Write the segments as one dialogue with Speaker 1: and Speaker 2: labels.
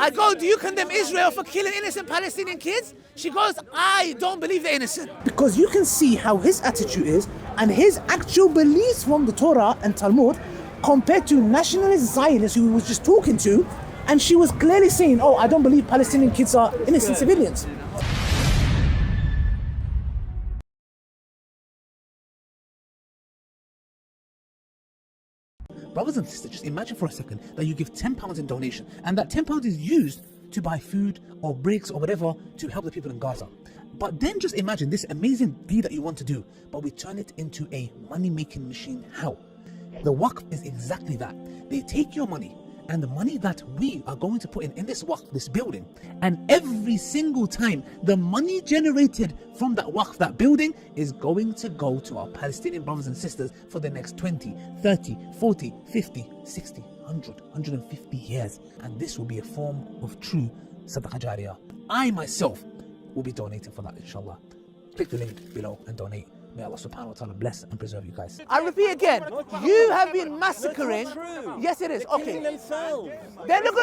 Speaker 1: I go, do you condemn Israel for killing innocent Palestinian kids? She goes, I don't believe they're innocent. Because you can see how his attitude is and his actual beliefs from the Torah and Talmud compared to nationalist Zionists who he was just talking to, and she was clearly saying, oh, I don't believe Palestinian kids are innocent civilians. Brothers and sisters, just imagine for a second that you give £10 in donation and that £10 is used to buy food or bricks or whatever to help the people in Gaza. But then just imagine this amazing deed that you want to do, but we turn it into a money-making machine. How? The Waqf is exactly that. They take your money and the money that we are going to put in this Waqf, this building, and every single time the money generated from that Waqf, that building, is going to go to our Palestinian brothers and sisters for the next 20, 30, 40, 50, 60, 100, 150 years. And this will be a form of true Sadaqah Jariyah. I myself will be donating for that, inshallah. Click the link below and donate. May Allah subhanahu wa ta'ala bless and preserve you guys. I repeat again, you have been massacring. Yes, it is. Okay. Then look,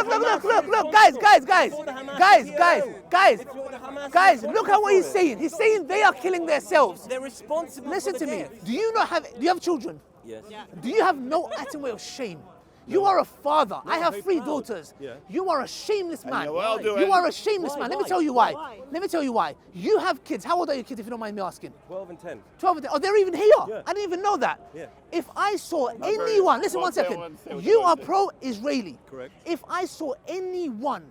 Speaker 1: guys, look at what he's saying. He's saying they are killing themselves.
Speaker 2: They're responsible.
Speaker 1: Listen to me. Do you have children?
Speaker 2: Yes.
Speaker 1: Do you have no atom way of shame? You are a father. I have 3 daughters.
Speaker 2: Yeah.
Speaker 1: You are a shameless man.
Speaker 3: You
Speaker 1: are a shameless man. Let me tell you why. Let me tell you why. You have kids. How old are your kids, if you don't mind me asking?
Speaker 2: 12 and 10.
Speaker 1: 12 and 10. Oh, they're even here.
Speaker 2: Yeah.
Speaker 1: I didn't even know that.
Speaker 2: Yeah.
Speaker 1: If I saw anyone, listen 1 second. You are pro-Israeli.
Speaker 2: Correct.
Speaker 1: If I saw anyone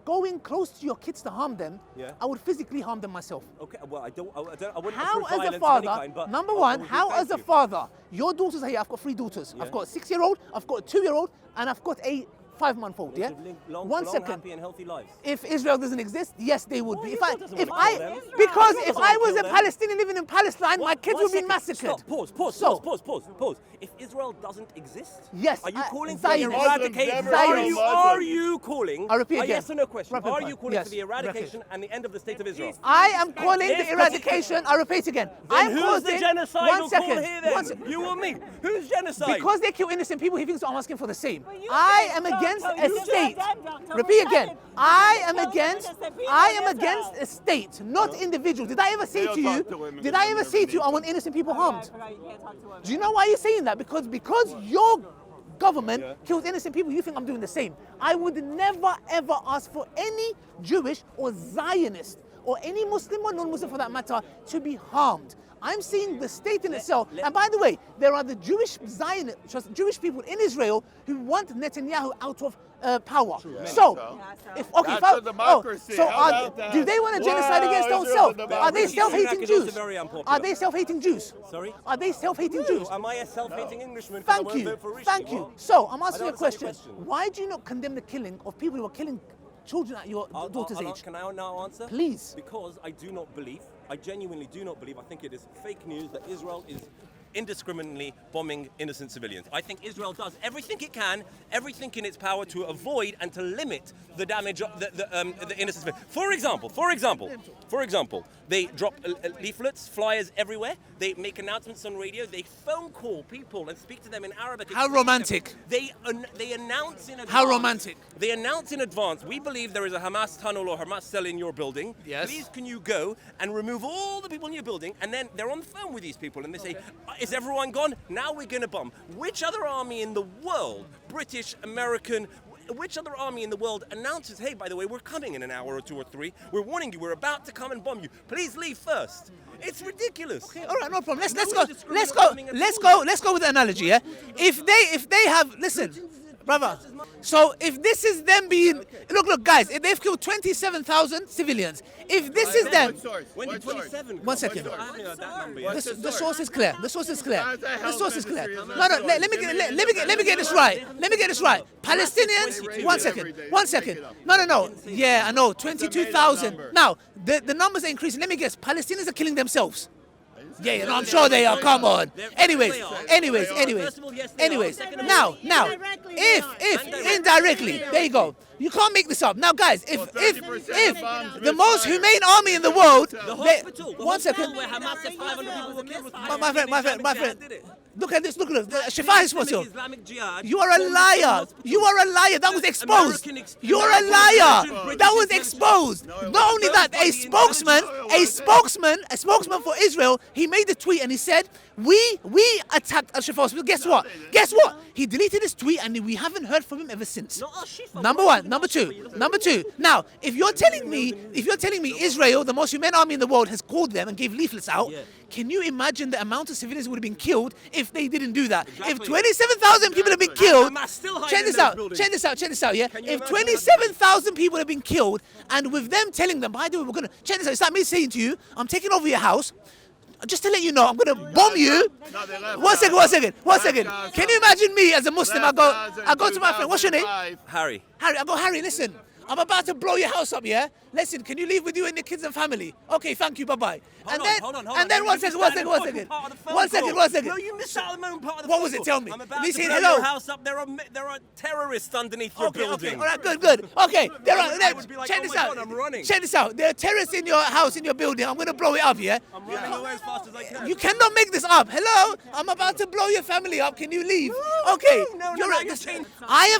Speaker 1: going close to your kids to harm them, I would physically harm them myself.
Speaker 2: Okay, well, I wouldn't
Speaker 1: how
Speaker 2: approve
Speaker 1: as a
Speaker 2: violence of any
Speaker 1: father,
Speaker 2: kind, but
Speaker 1: number one, how
Speaker 2: thank
Speaker 1: as a
Speaker 2: you.
Speaker 1: father, your daughters are here. I've got 3 daughters.
Speaker 2: Yeah.
Speaker 1: I've got a 6-year-old, I've got a 2-year-old, and I've got a 5-month-old.
Speaker 2: They
Speaker 1: Yeah.
Speaker 2: should live long,
Speaker 1: 1
Speaker 2: long,
Speaker 1: second.
Speaker 2: happy and healthy lives.
Speaker 1: If Israel doesn't exist, yes, they would be.
Speaker 2: Israel doesn't
Speaker 1: If
Speaker 2: wanna
Speaker 1: I,
Speaker 2: kill them.
Speaker 1: because
Speaker 2: Israel
Speaker 1: if
Speaker 2: doesn't
Speaker 1: I
Speaker 2: wanna
Speaker 1: was
Speaker 2: kill
Speaker 1: a
Speaker 2: them.
Speaker 1: Palestinian living in Palestine, my kids would be massacred.
Speaker 2: Stop, pause.
Speaker 1: So-
Speaker 2: Pause. If Israel doesn't exist,
Speaker 1: Yes,
Speaker 2: are you calling for the
Speaker 1: Zionists.
Speaker 2: eradication?
Speaker 1: Zionists.
Speaker 2: Are you calling?
Speaker 1: I repeat
Speaker 2: a
Speaker 1: again.
Speaker 2: yes or no question.
Speaker 1: Rapid
Speaker 2: Are
Speaker 1: fire.
Speaker 2: you calling
Speaker 1: Yes.
Speaker 2: for the eradication and the end of the state of Israel?
Speaker 1: I am calling
Speaker 2: Yes,
Speaker 1: the
Speaker 2: but-
Speaker 1: eradication. I repeat again.
Speaker 2: Then
Speaker 1: I'm
Speaker 2: who's the
Speaker 1: causing.
Speaker 2: genocidal
Speaker 1: 1 second.
Speaker 2: call here then?
Speaker 1: 1 second.
Speaker 2: You or me? Who's genocide?
Speaker 1: Because they kill innocent people, he thinks I'm asking for the same.
Speaker 4: But you
Speaker 1: I
Speaker 4: said
Speaker 1: am
Speaker 4: don't
Speaker 1: against
Speaker 4: tell
Speaker 1: a
Speaker 4: you
Speaker 1: state.
Speaker 4: said don't.
Speaker 1: Repeat again. I am
Speaker 4: Tell
Speaker 1: against
Speaker 4: innocent people
Speaker 1: a
Speaker 4: Israel.
Speaker 1: state, not individual. Did I ever say
Speaker 3: don't
Speaker 1: to you?
Speaker 3: talk to women
Speaker 1: Did I
Speaker 3: in
Speaker 1: ever
Speaker 3: their
Speaker 1: say to you I
Speaker 3: religion.
Speaker 1: want innocent people harmed?
Speaker 4: Right, you can't talk to women.
Speaker 1: Do you know why you're saying that? Because your government kills innocent people, you think I'm doing the same. I would never ever ask for any Jewish or Zionist or any Muslim or non-Muslim for that matter to be harmed. I'm seeing the state in itself. And by the way, there are the Jewish Zionists, Jewish people in Israel who want Netanyahu out of power. So, if okay,
Speaker 3: That's a democracy.
Speaker 1: so
Speaker 3: How about that?
Speaker 1: do they want a genocide
Speaker 3: Wow,
Speaker 1: against their own
Speaker 3: Israel's
Speaker 1: self?
Speaker 3: a
Speaker 1: Are
Speaker 3: democracy.
Speaker 1: they self-hating
Speaker 2: Iraq is also
Speaker 1: Jews?
Speaker 2: very unpopular.
Speaker 1: Are they self-hating Jews?
Speaker 2: Sorry?
Speaker 1: Are they self-hating Jews?
Speaker 2: Am I a self-hating Englishman? 'Cause I
Speaker 1: Thank
Speaker 2: won't
Speaker 1: you.
Speaker 2: vote for Rishi?
Speaker 1: Thank you.
Speaker 2: What?
Speaker 1: So I'm asking you a
Speaker 2: don't understand
Speaker 1: question.
Speaker 2: your question.
Speaker 1: Why do you not condemn the killing of people who are killing children at your daughter's age?
Speaker 2: Can I now answer?
Speaker 1: Please.
Speaker 2: Because I do not believe, I genuinely do not believe, I think it is fake news that Israel is indiscriminately bombing innocent civilians. I think Israel does everything it can, everything in its power to avoid and to limit the damage of the innocent civilians. For example, they drop leaflets, flyers everywhere. They make announcements on radio. They phone call people and speak to them in Arabic.
Speaker 1: How romantic.
Speaker 2: They announce in advance.
Speaker 1: How romantic.
Speaker 2: They announce in advance, we believe there is a Hamas tunnel or Hamas cell in your building.
Speaker 1: Yes.
Speaker 2: Please can you go and remove all the people in your building? And then they're on the phone with these people and they say, is everyone gone? Now we're going to bomb. Which other army in the world, British, American, which other army in the world announces, hey, by the way, we're coming in an hour or 2 or 3. We're warning you, we're about to come and bomb you. Please leave first. It's ridiculous.
Speaker 1: Okay, all right, no problem. Let's
Speaker 2: No
Speaker 1: go.
Speaker 2: one's
Speaker 1: Let's go with the analogy. Yeah. If they have, listen, brother. So if this is them being, look, guys, if they've killed 27,000 civilians, if this is them,
Speaker 2: When did 27?
Speaker 1: 1 second.
Speaker 2: I haven't heard that number yet.
Speaker 1: the source is clear. The source is clear.
Speaker 3: How the hell
Speaker 1: The source
Speaker 3: is
Speaker 1: is clear.
Speaker 3: that
Speaker 1: No, let me get this right. Let me get this right. Palestinians. 1 second. 1 second. No. Yeah, I know. 22,000. Now the numbers are increasing. Let me guess. Palestinians are killing themselves. Yeah, no, I'm sure they are. Come on. Anyways. Now, if indirectly, there you go. You can't make this up. Now, guys, if
Speaker 3: 30% bombs
Speaker 1: the most humane army in the world,
Speaker 2: The hospital. The
Speaker 1: one
Speaker 2: hospital
Speaker 1: second,
Speaker 2: where Hamas said 500 people were killed.
Speaker 1: my friend. Look at this. Look at this. Shifa Hospital.
Speaker 2: Islamic Jihad.
Speaker 1: You are a liar. You are a liar. That was exposed. You are a liar. That was exposed. Not only that, a spokesman for Israel, he made a tweet and he said, we attacked Al-Shifa Hospital. Guess what? He deleted his tweet and we haven't heard from him ever since. Number one. Number two. Now, if you're telling me Israel, the most humane army in the world, has called them and gave leaflets out, can you imagine the amount of civilians would have been killed if they didn't do that? If 27,000 people have been killed, check this out, yeah? If 27,000 people have been killed, and with them telling them, by the way, we're going to, check this out, it's like me saying to you, I'm taking over your house, just to let you know, I'm going to bomb you. One second. Can you imagine me as a Muslim? I go to my friend, what's your name?
Speaker 2: Harry.
Speaker 1: I go, Harry, listen, I'm about to blow your house up, yeah? Listen, can you leave with you and the kids and family? Okay, thank you, bye-bye.
Speaker 2: Hold on.
Speaker 1: And then one second.
Speaker 2: One second.
Speaker 1: No,
Speaker 2: you missed out the moment part of the
Speaker 1: What
Speaker 2: phone
Speaker 1: was it?
Speaker 2: call.
Speaker 1: Tell me.
Speaker 2: I'm about
Speaker 1: Me
Speaker 2: to
Speaker 1: saying
Speaker 2: blow
Speaker 1: hello.
Speaker 2: your house up. There are terrorists underneath your building.
Speaker 1: All right, good. Okay, there are.
Speaker 2: I would be like,
Speaker 1: Check
Speaker 2: oh
Speaker 1: this
Speaker 2: my
Speaker 1: out.
Speaker 2: God, I'm running.
Speaker 1: Check this out. There are terrorists in your house, in your building. I'm gonna blow it up, yeah?
Speaker 2: I'm running away as fast as I can.
Speaker 1: You cannot make this up. Hello, I'm about to blow your family up. Can you leave? Okay.
Speaker 2: No,
Speaker 1: you're right.
Speaker 2: you're changing.
Speaker 1: I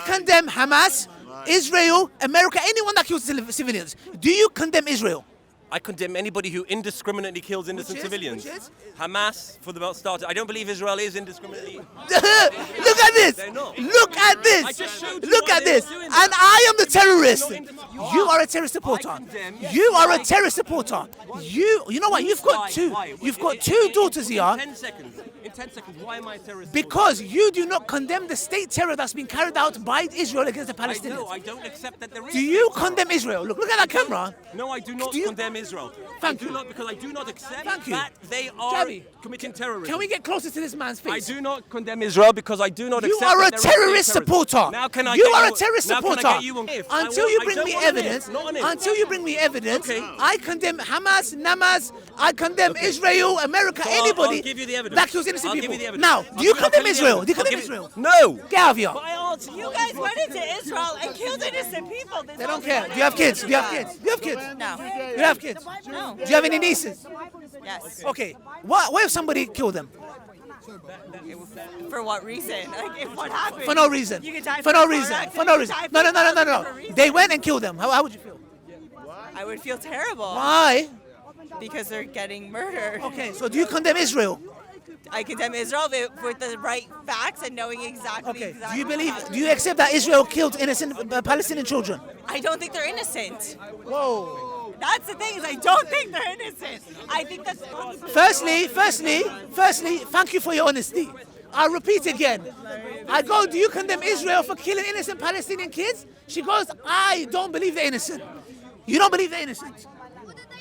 Speaker 1: condemn Hamas, Israel, America, anyone that kills civilians. Do you condemn Israel?
Speaker 2: I condemn anybody who indiscriminately kills innocent civilians.
Speaker 1: Which is?
Speaker 2: Hamas, for the starter. I don't believe Israel is indiscriminately.
Speaker 1: Look at this.
Speaker 2: They're not.
Speaker 1: Look at this.
Speaker 2: I just showed you
Speaker 1: Look
Speaker 2: why
Speaker 1: at
Speaker 2: they
Speaker 1: this.
Speaker 2: were doing
Speaker 1: And
Speaker 2: that.
Speaker 1: I am the terrorist.
Speaker 2: You
Speaker 1: You
Speaker 2: are.
Speaker 1: are a terrorist supporter.
Speaker 2: I condemn- Yes,
Speaker 1: You are a
Speaker 2: why?
Speaker 1: terrorist supporter. You know what? You've got two. You've got two daughters here.
Speaker 2: In 10 seconds. In 10 seconds. Why am I a terrorist?
Speaker 1: Because you do not condemn the state terror that's been carried out by Israel against the
Speaker 2: I
Speaker 1: Palestinians.
Speaker 2: know. I don't accept that there is.
Speaker 1: Do you
Speaker 2: terror.
Speaker 1: condemn Israel? Look at that camera.
Speaker 2: No, I do not
Speaker 1: Do you-
Speaker 2: condemn Israel.
Speaker 1: Thank
Speaker 2: I do
Speaker 1: you.
Speaker 2: not, because I do not accept
Speaker 1: Thank you.
Speaker 2: that they are
Speaker 1: Jabby,
Speaker 2: committing terrorism.
Speaker 1: Can we get closer to this man's
Speaker 2: I
Speaker 1: face?
Speaker 2: do not condemn Israel because I do not
Speaker 1: You
Speaker 2: accept
Speaker 1: are a
Speaker 2: that there is
Speaker 1: terrorist
Speaker 2: terrorism.
Speaker 1: supporter.
Speaker 2: Now can I
Speaker 1: You
Speaker 2: get
Speaker 1: are
Speaker 2: you,
Speaker 1: a terrorist
Speaker 2: now
Speaker 1: supporter.
Speaker 2: Can I get you on if? I
Speaker 1: Until
Speaker 2: will-
Speaker 1: you
Speaker 2: I
Speaker 1: bring
Speaker 2: don't
Speaker 1: me
Speaker 2: want an if,
Speaker 1: evidence,
Speaker 2: not an if.
Speaker 1: until you bring me evidence,
Speaker 2: Okay.
Speaker 1: I condemn Hamas, Namas, I condemn Israel, America,
Speaker 2: So
Speaker 1: anybody
Speaker 2: I'll give you the evidence.
Speaker 1: that kills innocent
Speaker 2: I'll give
Speaker 1: people.
Speaker 2: you the evidence.
Speaker 1: Now,
Speaker 2: I'll
Speaker 1: do you
Speaker 2: tell
Speaker 1: condemn
Speaker 2: you the
Speaker 1: Israel? Do you
Speaker 2: evidence. I'll
Speaker 1: condemn
Speaker 2: give you-
Speaker 1: Israel?
Speaker 2: No.
Speaker 1: Get out of here.
Speaker 2: But I answered
Speaker 4: You guys went into Israel and killed innocent people.
Speaker 1: They don't care. Do you have kids? Do you have kids? Do you have kids?
Speaker 4: No.
Speaker 1: You have kids?
Speaker 4: No.
Speaker 1: Do you have any nieces?
Speaker 4: Yes.
Speaker 1: Okay. What if somebody killed them?
Speaker 4: For what reason? Like, if what happened?
Speaker 1: For no reason.
Speaker 4: You could die
Speaker 1: For no
Speaker 4: a car
Speaker 1: reason.
Speaker 4: accident,
Speaker 1: For no
Speaker 4: you
Speaker 1: reason.
Speaker 4: could
Speaker 1: No,
Speaker 4: die
Speaker 1: no, no, no,
Speaker 4: for
Speaker 1: no,
Speaker 4: a reason.
Speaker 1: They went and killed them. How would you feel?
Speaker 4: I would feel terrible
Speaker 1: Why?
Speaker 4: because they're getting murdered.
Speaker 1: Okay, so do you condemn Israel?
Speaker 4: I condemn Israel with the right facts and knowing exactly.
Speaker 1: Okay.
Speaker 4: exactly
Speaker 1: Do you accept that Israel killed innocent Palestinian children?
Speaker 4: I don't think they're innocent.
Speaker 1: Whoa.
Speaker 4: That's the thing is I don't think they're innocent. I think that's.
Speaker 1: Firstly, thank you for your honesty. I'll repeat again. I go, do you condemn Israel for killing innocent Palestinian kids? She goes, I don't believe they're innocent. You don't believe they're innocent?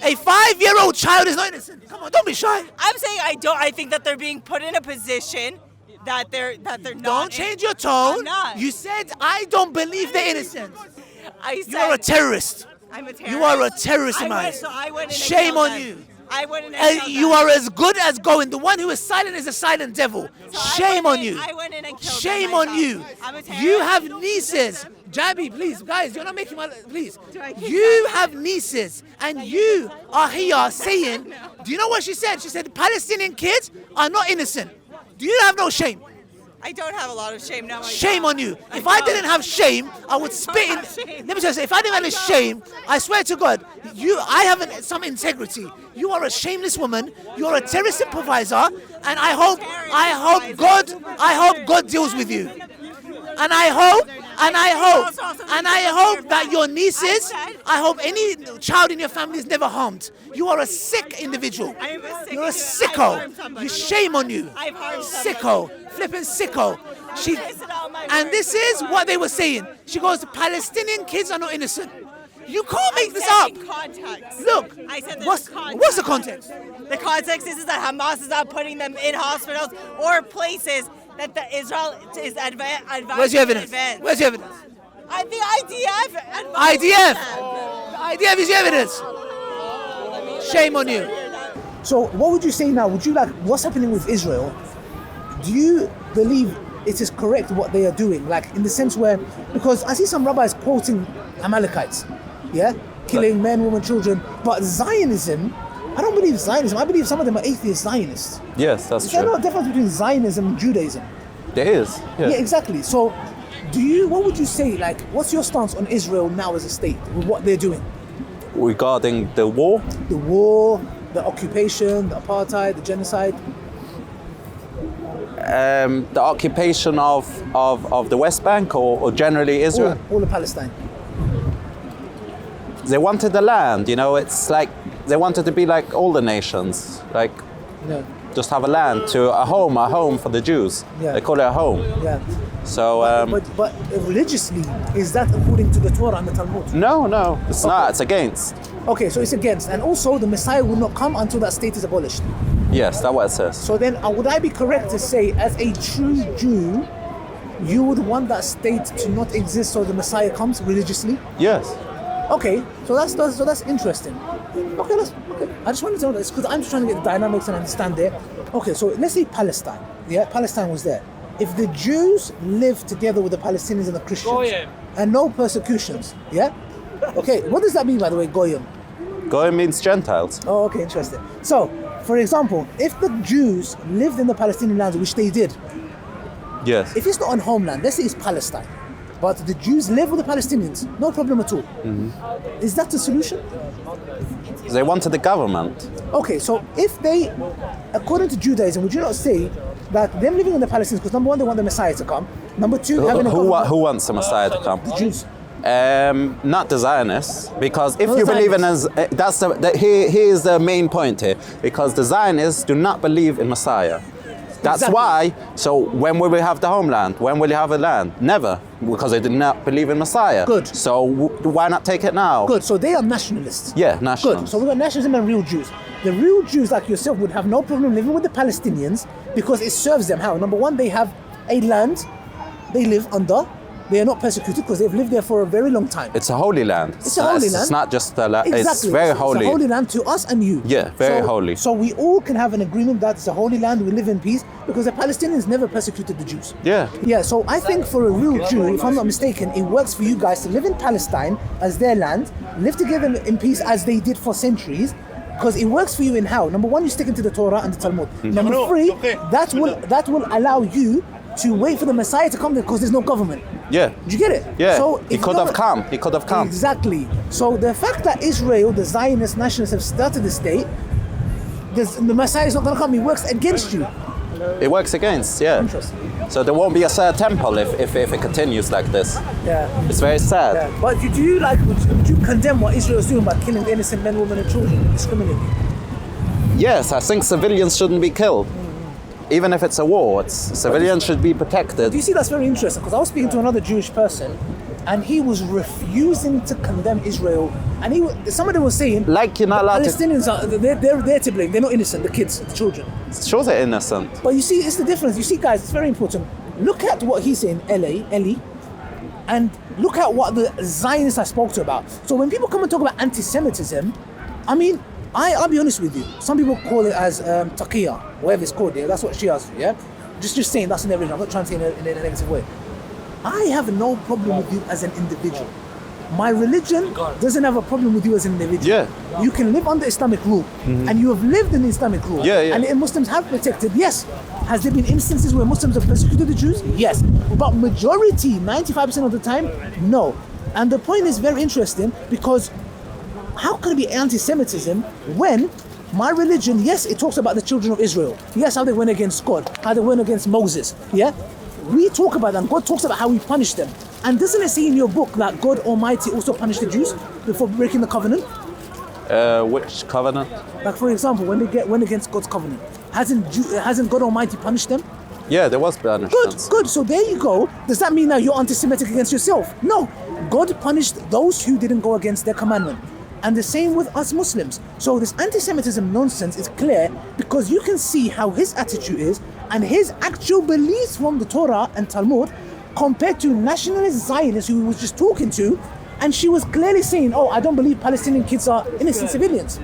Speaker 1: A 5-year-old child is not innocent. Come on, don't be shy.
Speaker 4: I'm saying I don't. I think that they're being put in a position that they're not.
Speaker 1: Don't change your tone.
Speaker 4: I'm not.
Speaker 1: You said, I don't believe they're innocent.
Speaker 4: I said,
Speaker 1: You are a terrorist.
Speaker 4: I'm a terrorist.
Speaker 1: You are a terrorist,
Speaker 4: I
Speaker 1: man.
Speaker 4: went, so I went in and
Speaker 1: Shame
Speaker 4: killed
Speaker 1: on
Speaker 4: them.
Speaker 1: you.
Speaker 4: I went in and killed
Speaker 1: You
Speaker 4: them.
Speaker 1: are as good as going. The one who is silent is a silent devil.
Speaker 4: So I
Speaker 1: Shame
Speaker 4: went
Speaker 1: on
Speaker 4: in-
Speaker 1: you.
Speaker 4: I went in and killed
Speaker 1: Shame
Speaker 4: them
Speaker 1: on
Speaker 4: myself.
Speaker 1: you.
Speaker 4: I'm a
Speaker 1: You
Speaker 4: terrorist.
Speaker 1: have nieces. Jabby, please, guys, you're not making my. Please.
Speaker 4: I keep
Speaker 1: You have nieces, and you are here saying, do you know what she said? She said, Palestinian kids are not innocent. Do you have no shame?
Speaker 4: I don't have a lot of shame now.
Speaker 1: Shame on you. If I didn't have shame, I would spit in.
Speaker 4: have shame.
Speaker 1: Let me just say, if I didn't have any shame, I swear to God, I have some integrity. You are a shameless woman. You're a terrorist supervisor, and I hope God deals with you. And I hope that your nieces, I hope any child in your family is never harmed. You are a sick individual.
Speaker 4: I am a sick
Speaker 1: You're a
Speaker 4: individual. I've harmed
Speaker 1: sicko.
Speaker 4: somebody.
Speaker 1: You shame on you.
Speaker 4: I've harmed somebody.
Speaker 1: Sicko. Flipping sicko. She,
Speaker 4: Listen to all my
Speaker 1: and
Speaker 4: words.
Speaker 1: this is what they were saying. She goes, Palestinian kids are not innocent. You can't make
Speaker 4: I
Speaker 1: this
Speaker 4: said
Speaker 1: up.
Speaker 4: in context.
Speaker 1: Look,
Speaker 4: I said there's
Speaker 1: what's
Speaker 4: context.
Speaker 1: the context?
Speaker 4: The context is that Hamas is not putting them in hospitals or places that the Israel is advising.
Speaker 1: Where's your evidence?
Speaker 4: Advance.
Speaker 1: Where's your evidence?
Speaker 4: The IDF. advised
Speaker 1: IDF.
Speaker 4: them.
Speaker 1: IDF is your evidence. Shame on you. So what would you say now? Would you like, what's happening with Israel? Do you believe it is correct what they are doing, like in the sense where, because I see some rabbis quoting Amalekites, yeah, killing men, women, children, but Zionism, I don't believe Zionism. I believe some of them are atheist Zionists.
Speaker 3: Yes, that's
Speaker 1: Is there
Speaker 3: true.
Speaker 1: no difference between Zionism and Judaism?
Speaker 3: There is.
Speaker 1: Yeah, exactly. So, what would you say, like, what's your stance on Israel now as a state, with what they're doing?
Speaker 3: Regarding the war,
Speaker 1: The war, the occupation, the apartheid, the genocide?
Speaker 3: the occupation of the West Bank or generally Israel,
Speaker 1: All of Palestine.
Speaker 3: they wanted the land, you know, it's like they wanted to be like all the nations, like
Speaker 1: Yeah,
Speaker 3: just have a land to a home for the Jews.
Speaker 1: Yeah.
Speaker 3: They call it a home.
Speaker 1: yeah.
Speaker 3: So,
Speaker 1: But religiously, is that according to the Torah and the Talmud?
Speaker 3: no, it's not, it's against.
Speaker 1: Okay, so it's against. And also, the Messiah will not come until that state is abolished.
Speaker 3: Yes, that's what it says.
Speaker 1: So then, would I be correct to say, as a true Jew, you would want that state to not exist so the Messiah comes religiously?
Speaker 3: Yes.
Speaker 1: Okay, so that's interesting. Okay, I just wanted to know this because I'm just trying to get the dynamics and understand there. Okay, so let's say Palestine. Yeah, Palestine was there. If the Jews live together with the Palestinians and the Christians, and no persecutions, yeah? Okay, what does that mean, by the way, Goyim?
Speaker 3: Goyim means Gentiles.
Speaker 1: Oh, okay, interesting. So, for example, if the Jews lived in the Palestinian lands, which they did,
Speaker 3: Yes.
Speaker 1: if it's not on homeland, let's say it's Palestine, but the Jews live with the Palestinians, no problem at all. Is that the solution?
Speaker 3: They wanted the government.
Speaker 1: Okay, so if they, according to Judaism, would you not say that them living in the Palestinians, because number one, they want the Messiah to come, number two, having a government,
Speaker 3: Who wants the Messiah to come?
Speaker 1: the Jews.
Speaker 3: Not the Zionists, because if
Speaker 1: Not the
Speaker 3: you believe in
Speaker 1: Zionists.
Speaker 3: here is the main point here, because the Zionists do not believe in Messiah. That's
Speaker 1: Exactly.
Speaker 3: why. So when will we have the homeland? When will you have a land? Never, because they did not believe in Messiah.
Speaker 1: Good.
Speaker 3: So why not take it now?
Speaker 1: Good, so they are nationalists.
Speaker 3: Yeah, nationalists.
Speaker 1: Good, so we've got nationalism and real Jews. The real Jews like yourself would have no problem living with the Palestinians because it serves them. How? Number one, they have a land they live under. They are not persecuted because they've lived there for a very long time.
Speaker 3: It's a holy land.
Speaker 1: It's a holy land.
Speaker 3: It's not just a land.
Speaker 1: Exactly.
Speaker 3: It's very holy.
Speaker 1: It's a holy land to us and you.
Speaker 3: Yeah, very holy.
Speaker 1: So we all can have an agreement that it's a holy land, we live in peace, because the Palestinians never persecuted the Jews.
Speaker 3: Yeah.
Speaker 1: Yeah, so I think for a real Jew, if I'm not mistaken, it works for you guys to live in Palestine as their land, live together in peace as they did for centuries, because it works for you in how? Number one, you're sticking to the Torah and the Talmud. Number three, that will allow you to wait for the Messiah to come there because there's no government.
Speaker 3: Yeah.
Speaker 1: Did you get it?
Speaker 3: Yeah.
Speaker 1: So
Speaker 3: He
Speaker 1: if
Speaker 3: could
Speaker 1: you
Speaker 3: have
Speaker 1: don't-
Speaker 3: come. He could have come.
Speaker 1: Exactly. So the fact that Israel, the Zionist nationalists, have started the state, the Messiah is not going to come. He works against you.
Speaker 3: It works against. Yeah.
Speaker 1: Interesting.
Speaker 3: So there won't be a third temple if it continues like this.
Speaker 1: Yeah.
Speaker 3: It's very sad.
Speaker 1: Yeah. But do you would you condemn what Israel is doing by killing innocent men, women, and children indiscriminately?
Speaker 3: Yes, I think civilians shouldn't be killed. Even if it's a war, civilians should be protected.
Speaker 1: Do you see that's very interesting? Because I was speaking to another Jewish person, and he was refusing to condemn Israel. And some of them were saying,
Speaker 3: Like you're not allowed to.
Speaker 1: Palestinians they're there to blame. They're not innocent. The kids, the children.
Speaker 3: Sure, they're innocent.
Speaker 1: But you see, it's the difference. You see, guys, it's very important. Look at what he's saying, Eli, and look at what the Zionists I spoke to about. So when people come and talk about anti-Semitism, I mean, I'll be honest with you. Some people call it as taqiyya, whatever it's called. Yeah, that's what Shias do. Yeah, just saying that's in their religion. I'm not trying to say it in a negative way. I have no problem with you as an individual. My religion doesn't have a problem with you as an individual.
Speaker 3: Yeah.
Speaker 1: You can live under Islamic rule, and you have lived in Islamic rule.
Speaker 3: Yeah, yeah.
Speaker 1: And Muslims have protected. Yes. Has there been instances where Muslims have persecuted the Jews? Yes. But majority, 95% of the time, no. And the point is very interesting because how can it be anti-Semitism when my religion, yes, it talks about the children of Israel. Yes, how they went against God, how they went against Moses. Yeah? We talk about them. God talks about how we punish them. And doesn't it say in your book that God Almighty also punished the Jews before breaking the covenant?
Speaker 3: Which covenant?
Speaker 1: Like for example, when they went against God's covenant, hasn't God Almighty punished them?
Speaker 3: Yeah, there was punishments.
Speaker 1: Good. So there you go. Does that mean that you're anti-Semitic against yourself? No. God punished those who didn't go against their commandment. And the same with us Muslims. So this anti-Semitism nonsense is clear because you can see how his attitude is and his actual beliefs from the Torah and Talmud compared to nationalist Zionists who he was just talking to, and she was clearly saying, oh, I don't believe Palestinian kids are innocent civilians.